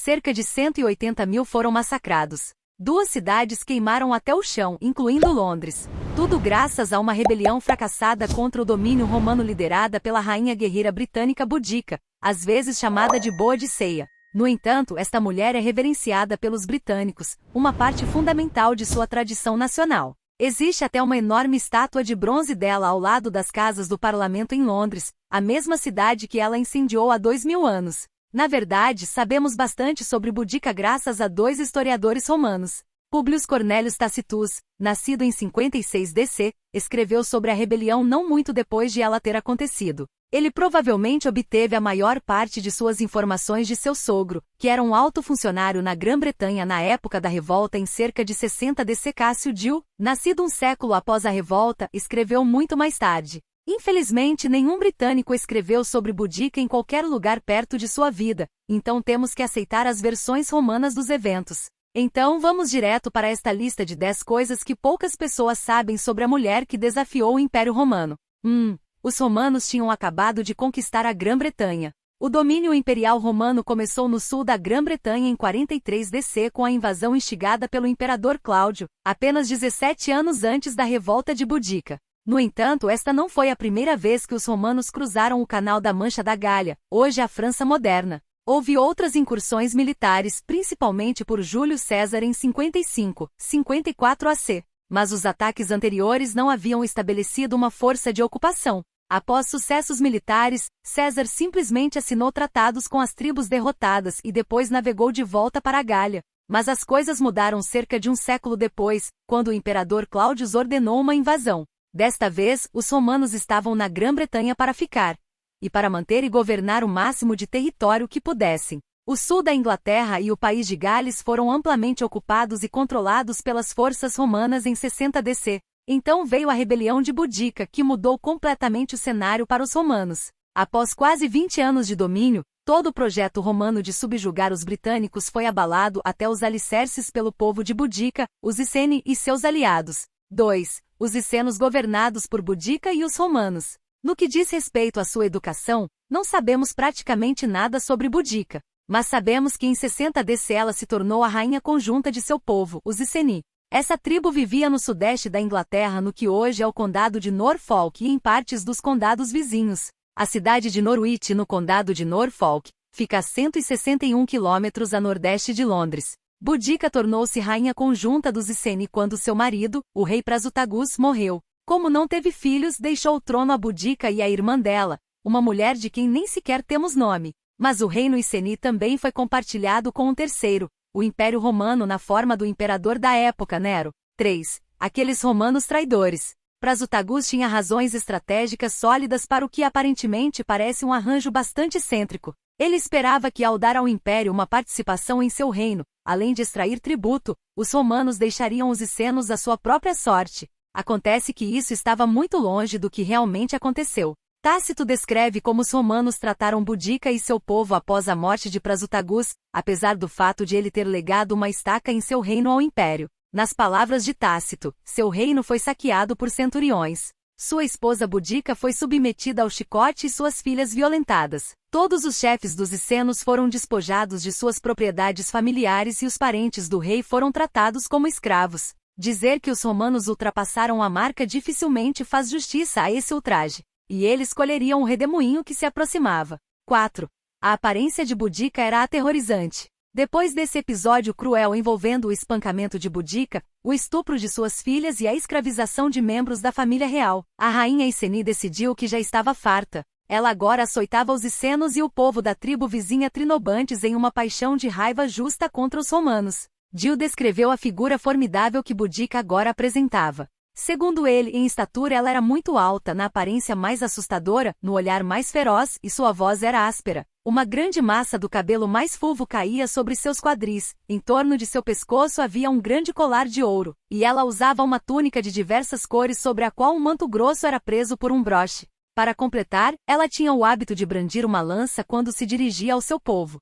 cerca de 180 mil foram massacrados. 2 cidades queimaram até o chão, incluindo Londres. Tudo graças a uma rebelião fracassada contra o domínio romano liderada pela rainha guerreira britânica Boudica, às vezes chamada de Boa de Ceia. No entanto, esta mulher é reverenciada pelos britânicos, uma parte fundamental de sua tradição nacional. Existe até uma enorme estátua de bronze dela ao lado das casas do parlamento em Londres, a mesma cidade que ela incendiou há 2000 anos. Na verdade, sabemos bastante sobre Boudica graças a 2 historiadores romanos. Públio Cornelius Tacitus, nascido em 56 DC, escreveu sobre a rebelião não muito depois de ela ter acontecido. Ele provavelmente obteve a maior parte de suas informações de seu sogro, que era um alto funcionário na Grã-Bretanha na época da revolta em cerca de 60 DC. Cássio Dio, nascido um século após a revolta, escreveu muito mais tarde. Infelizmente, nenhum britânico escreveu sobre Boudica em qualquer lugar perto de sua vida, então temos que aceitar as versões romanas dos eventos. Então vamos direto para esta lista de 10 coisas que poucas pessoas sabem sobre a mulher que desafiou o Império Romano. Os romanos tinham acabado de conquistar a Grã-Bretanha. O domínio imperial romano começou no sul da Grã-Bretanha em 43 DC com a invasão instigada pelo imperador Cláudio, apenas 17 anos antes da revolta de Boudica. No entanto, esta não foi a primeira vez que os romanos cruzaram o Canal da Mancha da Gália, hoje a França moderna. Houve outras incursões militares, principalmente por Júlio César em 54 AC, mas os ataques anteriores não haviam estabelecido uma força de ocupação. Após sucessos militares, César simplesmente assinou tratados com as tribos derrotadas e depois navegou de volta para a Gália. Mas as coisas mudaram cerca de um século depois, quando o imperador Cláudio ordenou uma invasão. Desta vez, os romanos estavam na Grã-Bretanha para ficar, e para manter e governar o máximo de território que pudessem. O sul da Inglaterra e o país de Gales foram amplamente ocupados e controlados pelas forças romanas em 60 DC. Então veio a rebelião de Boudica, que mudou completamente o cenário para os romanos. Após quase 20 anos de domínio, todo o projeto romano de subjugar os britânicos foi abalado até os alicerces pelo povo de Boudica, os Iceni e seus aliados. 2. Os Icenos governados por Boudica e os romanos. No que diz respeito à sua educação, não sabemos praticamente nada sobre Boudica, mas sabemos que em 60 DC ela se tornou a rainha conjunta de seu povo, os Iceni. Essa tribo vivia no sudeste da Inglaterra no que hoje é o condado de Norfolk e em partes dos condados vizinhos. A cidade de Norwich no condado de Norfolk fica a 161 quilômetros a nordeste de Londres. Boudica tornou-se rainha conjunta dos Iceni quando seu marido, o rei Prasutagus, morreu. Como não teve filhos, deixou o trono a Boudica e a irmã dela, uma mulher de quem nem sequer temos nome. Mas o reino Iceni também foi compartilhado com um terceiro, o Império Romano na forma do imperador da época, Nero. 3. Aqueles romanos traidores. Prasutagus tinha razões estratégicas sólidas para o que aparentemente parece um arranjo bastante excêntrico. Ele esperava que ao dar ao Império uma participação em seu reino, além de extrair tributo, os romanos deixariam os icenos à sua própria sorte. Acontece que isso estava muito longe do que realmente aconteceu. Tácito descreve como os romanos trataram Boudica e seu povo após a morte de Prasutagus, apesar do fato de ele ter legado uma estaca em seu reino ao Império. Nas palavras de Tácito, seu reino foi saqueado por centuriões. Sua esposa Boudica foi submetida ao chicote e suas filhas violentadas. Todos os chefes dos icenos foram despojados de suas propriedades familiares e os parentes do rei foram tratados como escravos. Dizer que os romanos ultrapassaram a marca dificilmente faz justiça a esse ultraje. E eles escolheriam o redemoinho que se aproximava. 4. A aparência de Boudica era aterrorizante. Depois desse episódio cruel envolvendo o espancamento de Boudica, o estupro de suas filhas e a escravização de membros da família real, a rainha Iceni decidiu que já estava farta. Ela agora açoitava os icenos e o povo da tribo vizinha Trinobantes em uma paixão de raiva justa contra os romanos. Dio descreveu a figura formidável que Boudica agora apresentava. Segundo ele, em estatura ela era muito alta, na aparência mais assustadora, no olhar mais feroz, e sua voz era áspera. Uma grande massa do cabelo mais fulvo caía sobre seus quadris, em torno de seu pescoço havia um grande colar de ouro, e ela usava uma túnica de diversas cores sobre a qual um manto grosso era preso por um broche. Para completar, ela tinha o hábito de brandir uma lança quando se dirigia ao seu povo.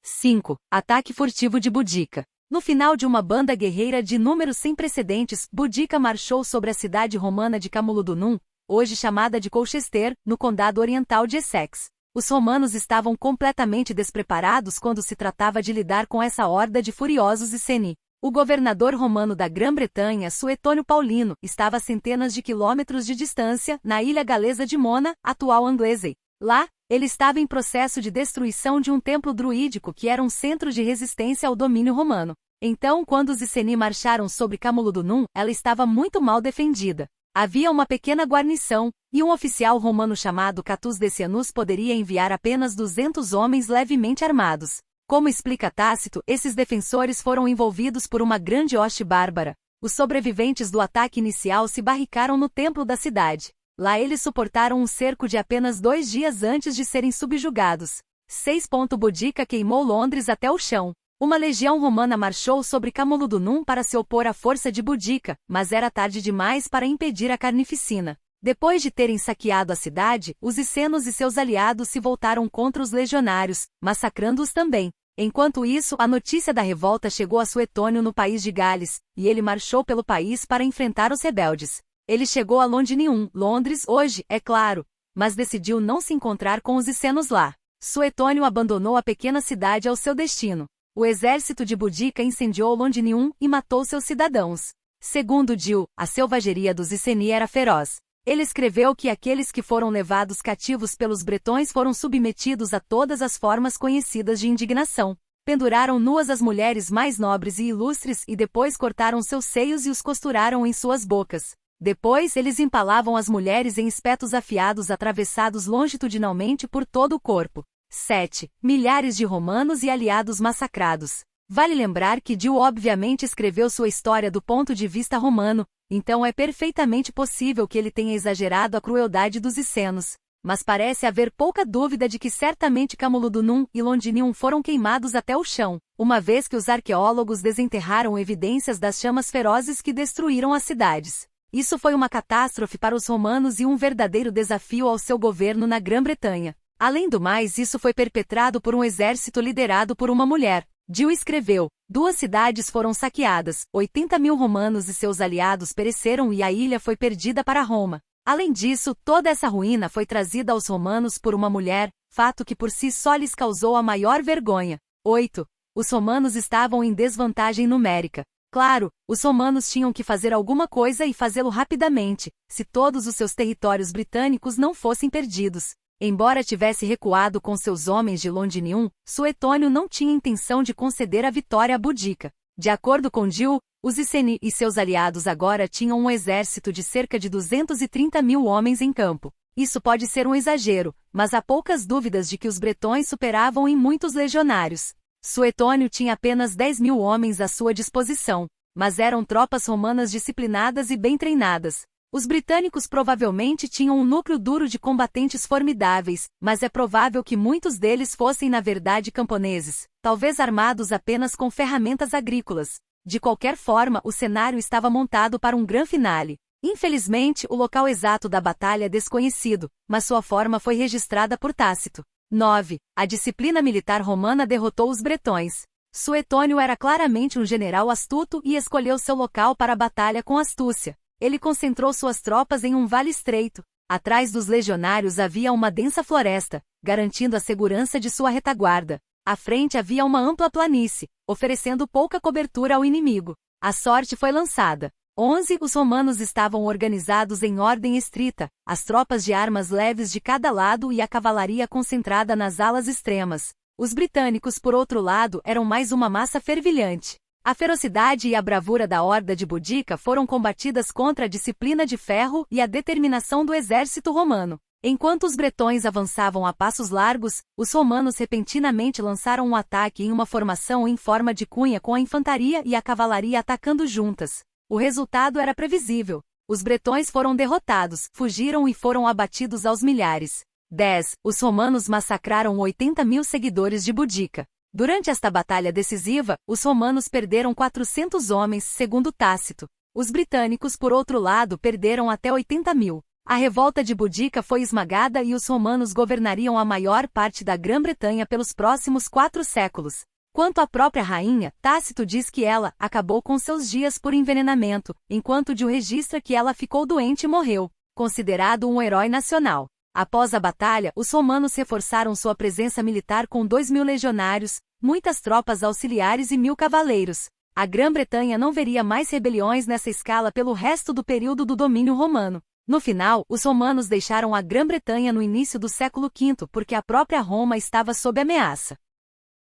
5. Ataque furtivo de Boudica. No final de uma banda guerreira de números sem precedentes, Boudica marchou sobre a cidade romana de Camulodunum, hoje chamada de Colchester, no condado oriental de Essex. Os romanos estavam completamente despreparados quando se tratava de lidar com essa horda de furiosos Iceni. O governador romano da Grã-Bretanha, Suetônio Paulino, estava a centenas de quilômetros de distância, na ilha galesa de Mona, atual Anglesey. Lá, ele estava em processo de destruição de um templo druídico que era um centro de resistência ao domínio romano. Então, quando os Iceni marcharam sobre Camulodunum, ela estava muito mal defendida. Havia uma pequena guarnição, e um oficial romano chamado Catus Decianus poderia enviar apenas 200 homens levemente armados. Como explica Tácito, esses defensores foram envolvidos por uma grande hoste bárbara. Os sobreviventes do ataque inicial se barricaram no templo da cidade. Lá eles suportaram um cerco de apenas 2 dias antes de serem subjugados. 6. Boudica queimou Londres até o chão. Uma legião romana marchou sobre Camulodunum para se opor à força de Boudica, mas era tarde demais para impedir a carnificina. Depois de terem saqueado a cidade, os icenos e seus aliados se voltaram contra os legionários, massacrando-os também. Enquanto isso, a notícia da revolta chegou a Suetônio no país de Gales, e ele marchou pelo país para enfrentar os rebeldes. Ele chegou a Londinium, Londres, hoje, é claro, mas decidiu não se encontrar com os icenos lá. Suetônio abandonou a pequena cidade ao seu destino. O exército de Boudica incendiou Londinium e matou seus cidadãos. Segundo Dio, a selvageria dos Iceni era feroz. Ele escreveu que aqueles que foram levados cativos pelos bretões foram submetidos a todas as formas conhecidas de indignação. Penduraram nuas as mulheres mais nobres e ilustres e depois cortaram seus seios e os costuraram em suas bocas. Depois eles empalavam as mulheres em espetos afiados atravessados longitudinalmente por todo o corpo. 7. Milhares de romanos e aliados massacrados. Vale lembrar que Dio obviamente escreveu sua história do ponto de vista romano, então é perfeitamente possível que ele tenha exagerado a crueldade dos icenos. Mas parece haver pouca dúvida de que certamente Camulodunum e Londinium foram queimados até o chão, uma vez que os arqueólogos desenterraram evidências das chamas ferozes que destruíram as cidades. Isso foi uma catástrofe para os romanos e um verdadeiro desafio ao seu governo na Grã-Bretanha. Além do mais, isso foi perpetrado por um exército liderado por uma mulher. Dio escreveu: 2 cidades foram saqueadas, 80.000 romanos e seus aliados pereceram e a ilha foi perdida para Roma. Além disso, toda essa ruína foi trazida aos romanos por uma mulher, fato que por si só lhes causou a maior vergonha. 8. Os romanos estavam em desvantagem numérica. Claro, os romanos tinham que fazer alguma coisa e fazê-lo rapidamente, se todos os seus territórios britânicos não fossem perdidos. Embora tivesse recuado com seus homens de Londinium, Suetônio não tinha intenção de conceder a vitória a Boudica. De acordo com Dio, os Iceni e seus aliados agora tinham um exército de cerca de 230.000 homens em campo. Isso pode ser um exagero, mas há poucas dúvidas de que os bretões superavam em muitos legionários. Suetônio tinha apenas 10.000 homens à sua disposição, mas eram tropas romanas disciplinadas e bem treinadas. Os britânicos provavelmente tinham um núcleo duro de combatentes formidáveis, mas é provável que muitos deles fossem na verdade camponeses, talvez armados apenas com ferramentas agrícolas. De qualquer forma, o cenário estava montado para um grande finale. Infelizmente, o local exato da batalha é desconhecido, mas sua forma foi registrada por Tácito. 9. A disciplina militar romana derrotou os bretões. Suetônio era claramente um general astuto e escolheu seu local para a batalha com astúcia. Ele concentrou suas tropas em um vale estreito. Atrás dos legionários havia uma densa floresta, garantindo a segurança de sua retaguarda. À frente havia uma ampla planície, oferecendo pouca cobertura ao inimigo. A sorte foi lançada. 11. Os romanos estavam organizados em ordem estrita, as tropas de armas leves de cada lado e a cavalaria concentrada nas alas extremas. Os britânicos, por outro lado, eram mais uma massa fervilhante. A ferocidade e a bravura da horda de Boudica foram combatidas contra a disciplina de ferro e a determinação do exército romano. Enquanto os bretões avançavam a passos largos, os romanos repentinamente lançaram um ataque em uma formação em forma de cunha com a infantaria e a cavalaria atacando juntas. O resultado era previsível. Os bretões foram derrotados, fugiram e foram abatidos aos milhares. 10. Os romanos massacraram 80.000 seguidores de Boudica. Durante esta batalha decisiva, os romanos perderam 400 homens, segundo Tácito. Os britânicos, por outro lado, perderam até 80.000. A revolta de Boudica foi esmagada e os romanos governariam a maior parte da Grã-Bretanha pelos próximos 4 séculos. Quanto à própria rainha, Tácito diz que ela acabou com seus dias por envenenamento, enquanto Dio registra que ela ficou doente e morreu, considerado um herói nacional. Após a batalha, os romanos reforçaram sua presença militar com 2.000 legionários, muitas tropas auxiliares e 1.000 cavaleiros. A Grã-Bretanha não veria mais rebeliões nessa escala pelo resto do período do domínio romano. No final, os romanos deixaram a Grã-Bretanha no início do século V porque a própria Roma estava sob ameaça.